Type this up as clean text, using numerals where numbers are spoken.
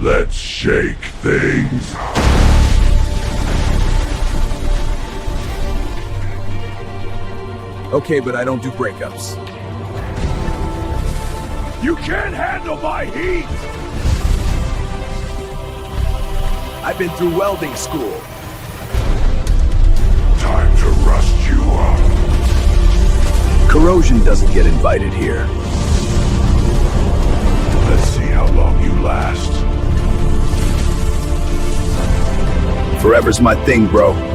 Let's shake things. Okay, but I don't do breakups. You can't handle my heat! I've been through welding school. Time to rust you up. Corrosion doesn't get invited here. Let's see how long you last. Forever's my thing, bro.